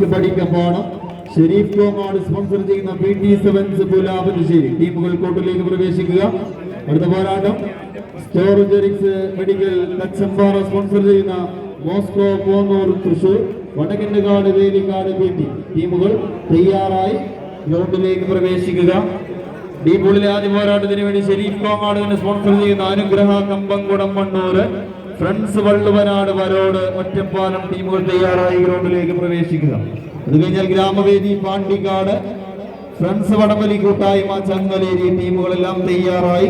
Fast പഠിക്കപ്പാടം Sharif കോമാട് sponsor ചെയ്യുന്ന PT sevens പുലാപനശ്ശേരി ടീമുകൾ കോർട്ടിലേക്ക് പ്രവേശിക്കുക. അടുത്ത പോരാട്ടം സ്റ്റോറജറിക്സ് മെഡിക്കൽ കച്ചമ്പാറ സ്പോൺസർ ചെയ്യുന്ന മോസ്കോ പോന്നൂർ തൃശൂർ വടക്കൻകാട് വേലിക്കാട് PT ടീമുകൾ തയ്യാറായി ഗ്രൗണ്ടിലേക്ക് പ്രവേശിക്കുക. ഡി പൂളിലെ ആദ്യ പോരാട്ടത്തിന് വേണ്ടി ഷെരീഫ് കോമാട് തന്നെ സ്പോൺസർ ചെയ്യുന്ന അനുഗ്രഹ കമ്പംകുടം മണ്ണൂർ ഫ്രണ്ട്സ് വള്ളുവനാട് വരോട് ഒറ്റപ്പാലം ടീമുകൾ തയ്യാറായി ഗ്രൗണ്ടിലേക്ക് പ്രവേശിക്കുക. അത് കഴിഞ്ഞാൽ ഗ്രാമവേദി പാണ്ടിക്കാട് ഫ്രണ്ട്സ് വടംവലി കൂട്ടായ്മ ചങ്ങലേരി ടീമുകളെല്ലാം തയ്യാറായി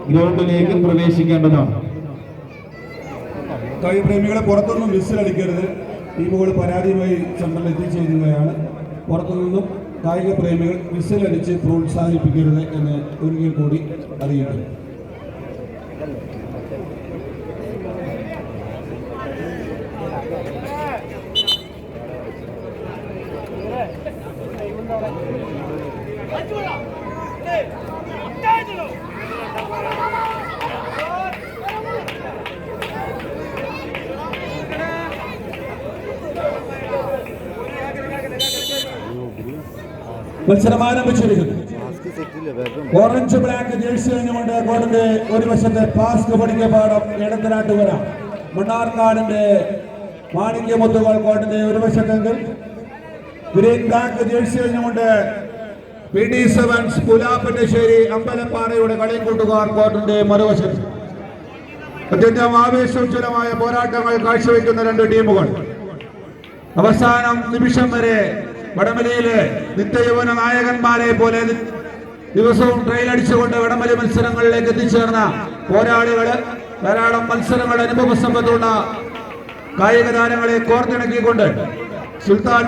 ഗ്രൗണ്ടിലേക്ക് പ്രവേശിക്കേണ്ടതാണ്. കായികപ്രേമികളെ പുറത്തൊന്നും വിസിലടിക്കരുത്. ടീമുകൾ പരാതിയുമായി സെന്ററിൽ എത്തിച്ചേരുകയാണ്. പുറത്തുനിന്നും കായിക പ്രേമികൾ വിസിലടിച്ച് പ്രോത്സാഹിപ്പിക്കരുത് എന്ന് ഒരിക്കൽ കൂടി അറിയിക്കുന്നു. മത്സരം ആരംഭിച്ചിരിക്കുന്നു. ഓറഞ്ച് ബ്ലാക്ക് ജേഴ്സി അണിഞ്ഞുകൊണ്ട് കോടിന്റെ ഒരു വശത്തെ പാസ്ക് പഠിക്കപ്പാടം ഇടത്തനാട്ടുകര മണ്ണാർക്കാടിന്റെ മാണിക്യമുത്തുകൾ കോടിന്റെ ഒരു വശത്തെങ്കിൽ ഗ്രീൻ ബ്ലാക്ക് ജേഴ്സി അണിഞ്ഞുകൊണ്ട് PT സെവൻസ് പുലാപ്പറ്റശ്ശേരി അമ്പലപ്പാറയുടെ കളിക്കൂട്ടുകാർ കോട്ടിന്റെ മറുവശത്ത്. അത്യന്തം ആവേശോജ്വലമായ പോരാട്ടങ്ങൾ കാഴ്ചവെക്കുന്ന രണ്ട് ടീമുകൾ. അവസാനം നിമിഷം വരെ വടംവലിയിലെ നിത്യയൗവന നായകന്മാരെ പോലെ ദിവസവും ട്രെയിൽ അടിച്ചുകൊണ്ട് വടംവലി മത്സരങ്ങളിലേക്ക് എത്തിച്ചേർന്ന പോരാളികള്, ധാരാളം മത്സരങ്ങൾ അനുഭവ സമ്പത്തുള്ള കായിക താരങ്ങളെ കോർത്തിണക്കിക്കൊണ്ട് സുൽത്താൻ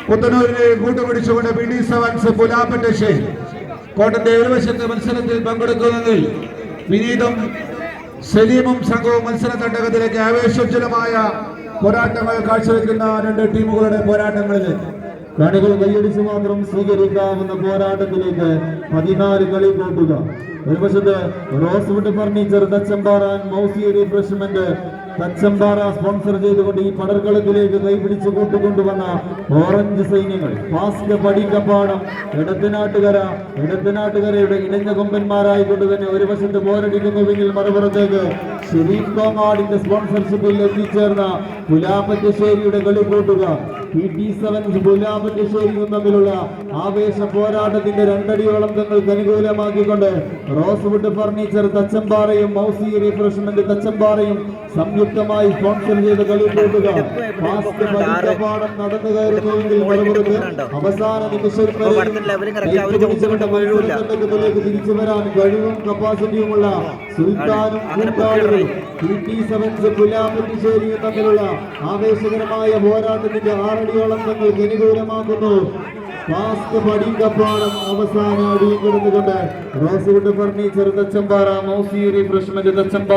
പുത്തനൂരിനെ കൂട്ടുപിടിച്ചുകൊണ്ട് PT സെവൻസ് പുലാപ്പറ്റശ്ശേരി കോട്ടന്റെ ഒരു വശത്തെ മത്സരത്തിൽ പങ്കെടുക്കുന്നതിൽ വിനീതും സലീമും സംഘവും മത്സര തട്ടകത്തിലേക്ക് ആവേശോജ്വലമായ പോരാട്ടങ്ങൾ കാഴ്ചവെക്കുന്ന രണ്ട് ടീമുകളുടെ പോരാട്ടങ്ങളിലേക്ക് കാണികൾ കൈയടിച്ച് മാത്രം സ്വീകരിക്കാവുന്ന പോരാട്ടത്തിലേക്ക് 14 കളി കൂട്ടുക. ഒരു വശത്ത് rosewood furniture Thachampara മൗസി refreshment Thachampara sponsor ചെയ്തുകൊണ്ട് ഈ പടർക്കളത്തിലേക്ക് കൈപിടിച്ച് കൂട്ടുകൊണ്ടുവന്ന ഓറഞ്ച് സൈന്യങ്ങൾ ഫാസ്റ്റ് പഠിക്കപ്പാടം ഇടത്തനാട്ടുകരയുടെ ഇടഞ്ഞ കൊമ്പന്മാരായിക്കൊണ്ട് തന്നെ ഒരു വശത്ത് പോരടിക്കുന്നുവെങ്കിൽ മറുപുറത്തേക്ക് ഷെരീഫ് കോങ്ങാടിന്റെ സ്പോൺസർഷിപ്പിൽ എത്തിച്ചേർന്ന പുലാപ്പറ്റശ്ശേരിയുടെ കളി കൂട്ടുക. PT സെവൻസ് പുലാപ്പറ്റശ്ശേരിയും തമ്മിലുള്ള ആവേശ പോരാട്ടത്തിന്റെ രണ്ടടിയോളം തങ്ങൾക്ക് അനുകൂലമാക്കിക്കൊണ്ട് റോസ്വുഡ് ഫർണിച്ചർ തച്ചമ്പാറയും മൗസി റിഫ്രഷ്മെന്റ് തച്ചമ്പാറയും സംയുക്തമായി സ്പോൺസർ ചെയ്ത് കളി കൂട്ടുക. ഫാസ്റ്റ് പഠിക്കപ്പാടം നടന്നു കയറുന്നുവെങ്കിൽ മറുപുറത്ത് അവസാന നിമിഷം വരെയിലേക്ക് തിരിച്ചു വരാൻ കഴിവും കപ്പാസിറ്റിയുമുള്ള സുൽത്താനും PT സെവൻസ് പുലാപ്പറ്റശ്ശേരിയും തമ്മിലുള്ള ആവേശകരമായ പോരാട്ടത്തിന്റെ 6 അടിയോളം തങ്ങൾക്ക് അനുകൂലമാക്കുന്നു. ഫാസ്റ്റ് പഠിക്കപ്പാടം അവസാന അടിയും കിടന്നുകൊണ്ട് rosewood furniture Thachampara മൗസി refreshment Thachampara